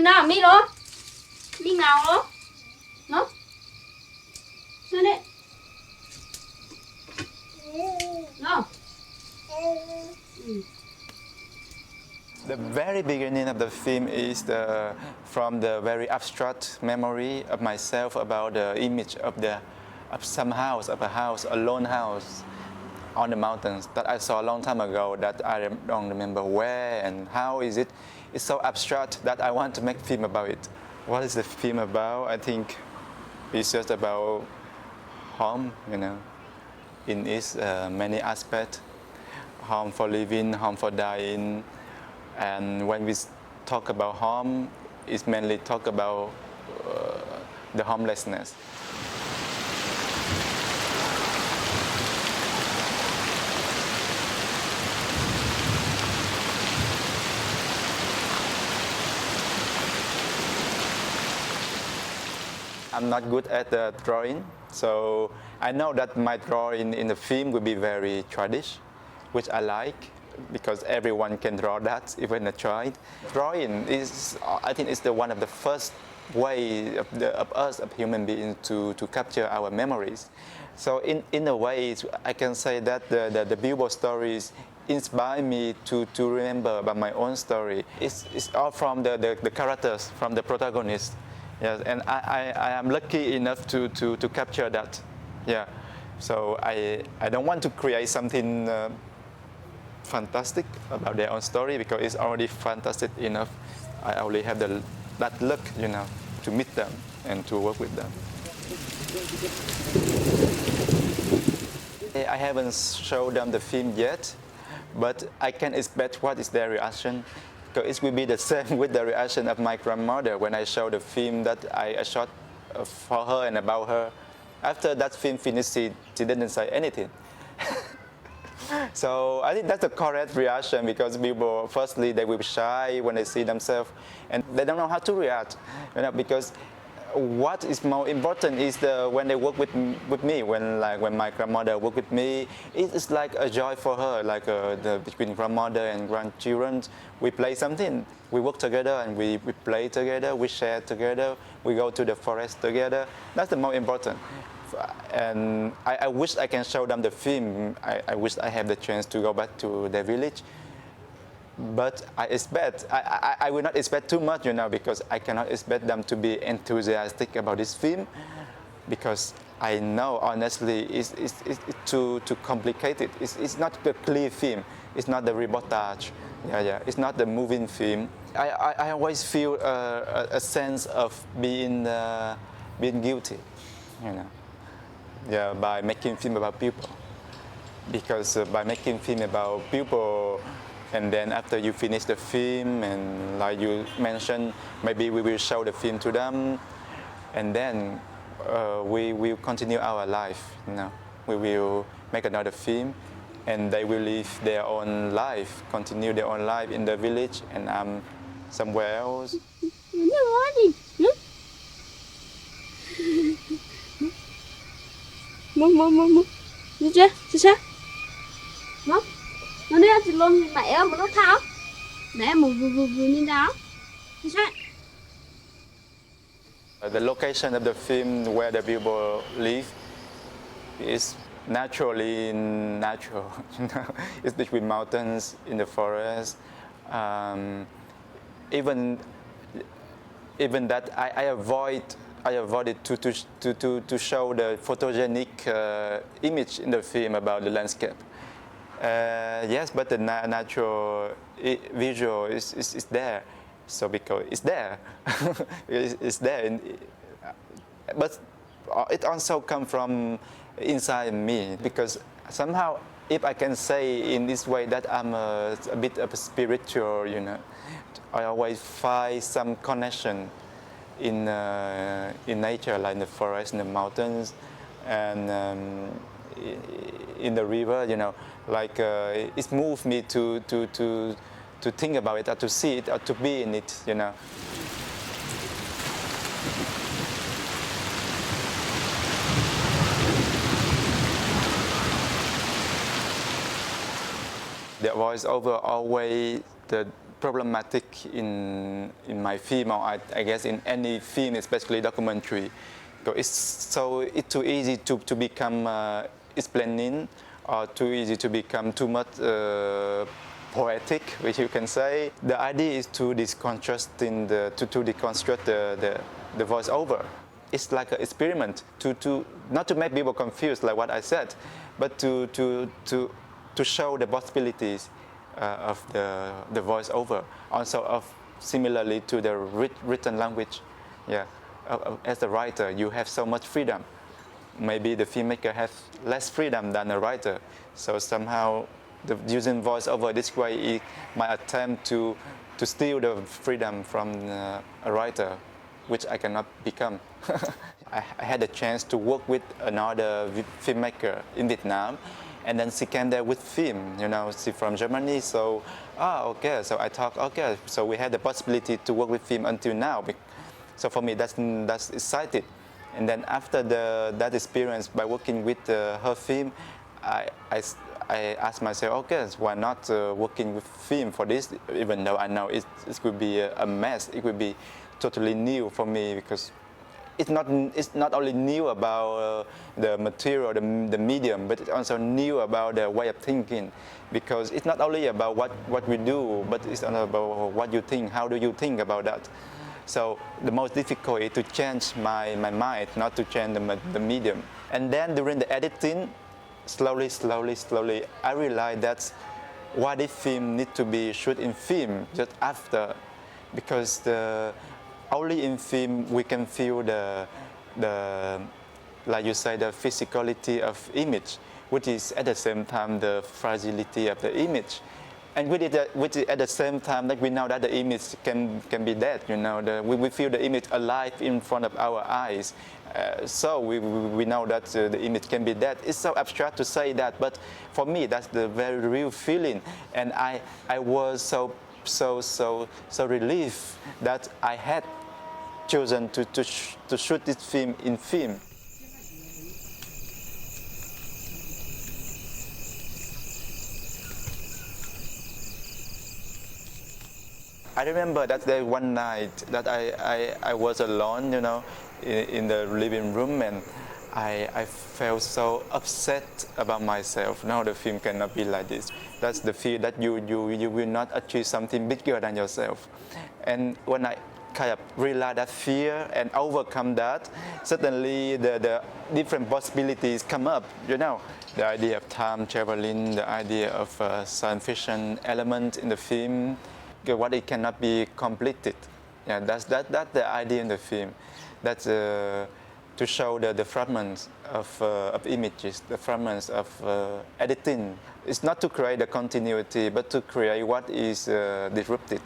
nào mi lo mi nào lo nó đấy nó The very beginning of the film is from the very abstract memory of myself about the image of a house, a lone house on the mountains that I saw a long time ago that I don't remember where and how is it. It's so abstract that I want to make a film about it. What is the film about? I think it's just about home, in its many aspects. Home for living, home for dying. And when we talk about home, it's mainly talk about the homelessness. I'm not good at drawing, so I know that my drawing in the film will be very traditional, which I like, because everyone can draw that, even a child. Drawing is, I think, is one of the first way of us, of human beings, to capture our memories. So in a way, I can say that the billboard stories inspire me to remember about my own story. It's all from the characters, from the protagonist. Yes, and I am lucky enough to capture that. Yeah, so I don't want to create something fantastic about their own story, because it's already fantastic enough. I only have that luck, to meet them and to work with them. I haven't showed them the film yet, but I can expect what is their reaction. Because it will be the same with the reaction of my grandmother when I showed the film that I shot for her and about her. After that film finished, she didn't say anything. So I think that's the correct reaction, because people, firstly, they will be shy when they see themselves, and they don't know how to react. Because what is more important is when they work with me, when my grandmother work with me, it's like a joy for her, like between grandmother and grandchildren. We play something, we work together, and we play together, we share together, we go to the forest together. That's the most important. And I wish I can show them the film. I wish I have the chance to go back to their village. But I will not expect too much, because I cannot expect them to be enthusiastic about this film, because I know, honestly, it's too complicated. It's not the clear film. It's not the reportage. Yeah. It's not the moving film. I always feel a sense of being guilty, Yeah, by making film about people. Because by making film about people, and then after you finish the film, and like you mentioned, maybe we will show the film to them, and then we will continue our life. We will make another film, and they will live their own life, continue their own life in the village, and I'm somewhere else. Mua đi chưa nó đi ăn lông mẹ một lúc tháo mẹ một vừa đi đó The location of the film where the people live is naturally natural. It's between mountains, in the forest. Even that I avoided to show the photogenic image in the film about the landscape. Yes, but the natural visual is there. So because it's there, it's there. But it also comes from inside me, because somehow, if I can say in this way that I'm a bit of a spiritual, I always find some connection in nature, like in the forest, in the mountains, and in the river. Like it moves me to think about it, or to see it, or to be in it. The voiceover always the problematic in my film, or I guess in any film, especially documentary. So it's too easy to become explaining, or too easy to become too much poetic, which you can say. The idea is to deconstruct the voiceover. It's like an experiment to not to make people confused, like what I said, but to show the possibilities of the voiceover, also of similarly to the written language. Yeah, as a writer, you have so much freedom. Maybe the filmmaker has less freedom than a writer. So somehow, using voiceover this way is my attempt to steal the freedom from a writer, which I cannot become. I had a chance to work with another filmmaker in Vietnam, and then she came there with film. She's from Germany, so okay. So I thought, okay. So we had the possibility to work with film until now. So for me, that's exciting. And then after that experience by working with her film, I asked myself, okay, why not working with film for this? Even though I know it could be a mess, it could be totally new for me, because it's not only new about the material, the medium, but it's also new about the way of thinking, because it's not only about what we do, but it's also about what you think. How do you think about that? So the most difficult is to change my mind, not to change the medium. And then during the editing, slowly, I realized that why this film need to be shot in film just after, because only in film we can feel the like you say, the physicality of image, which is at the same time the fragility of the image. And which is at the same time that we know that the image can be dead. We feel the image alive in front of our eyes. So we know that the image can be dead. It's so abstract to say that, but for me that's the very real feeling. And I was so relieved that I had chosen to shoot this film in film. I remember that day one night that I was alone, in the living room, and I felt so upset about myself. No, the film cannot be like this. That's the fear that you will not achieve something bigger than yourself. And when I kind of realize that fear and overcome that, suddenly the different possibilities come up. The idea of time traveling, the idea of science fiction element in the film. What it cannot be completed. Yeah, that's the idea in the film. That's to show the fragments of images, the fragments of editing. It's not to create the continuity, but to create what is disrupted.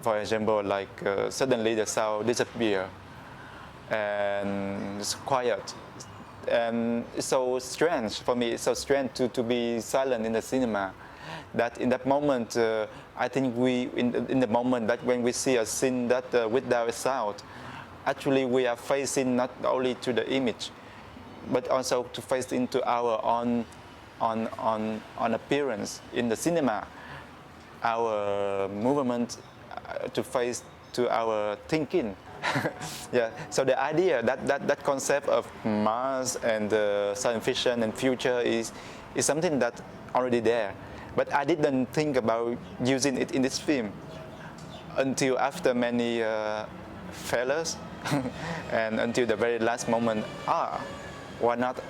For example, like suddenly the sound disappears and it's quiet. And it's so strange for me. It's so strange to be silent in the cinema. That in that moment, I think in the moment that when we see a scene that without sound, actually we are facing not only to the image, but also to face into our own appearance in the cinema, our movement to face to our thinking. Yeah. So the idea that concept of Mars and science fiction and future is something that already there. But I didn't think about using it in this film until after many failures and until the very last moment. Why not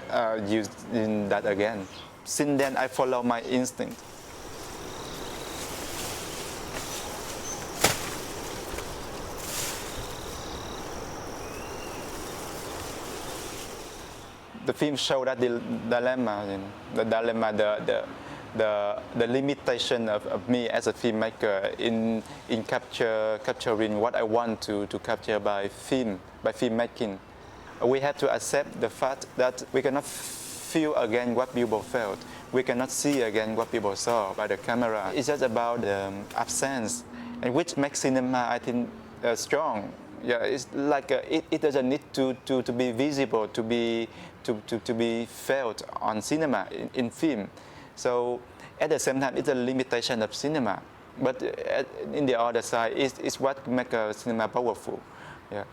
using that again? Since then, I follow my instinct. The film showed that dilemma, the limitation of me as a filmmaker in capturing what I want to capture by filmmaking. We have to accept the fact that we cannot feel again what people felt. We cannot see again what people saw by the camera. It's just about the absence, and which makes cinema, I think, strong. Yeah, it's like it doesn't need to be visible, to be felt on cinema in film. So at the same time, it's a limitation of cinema. But in the other side, is what makes a cinema powerful. Yeah.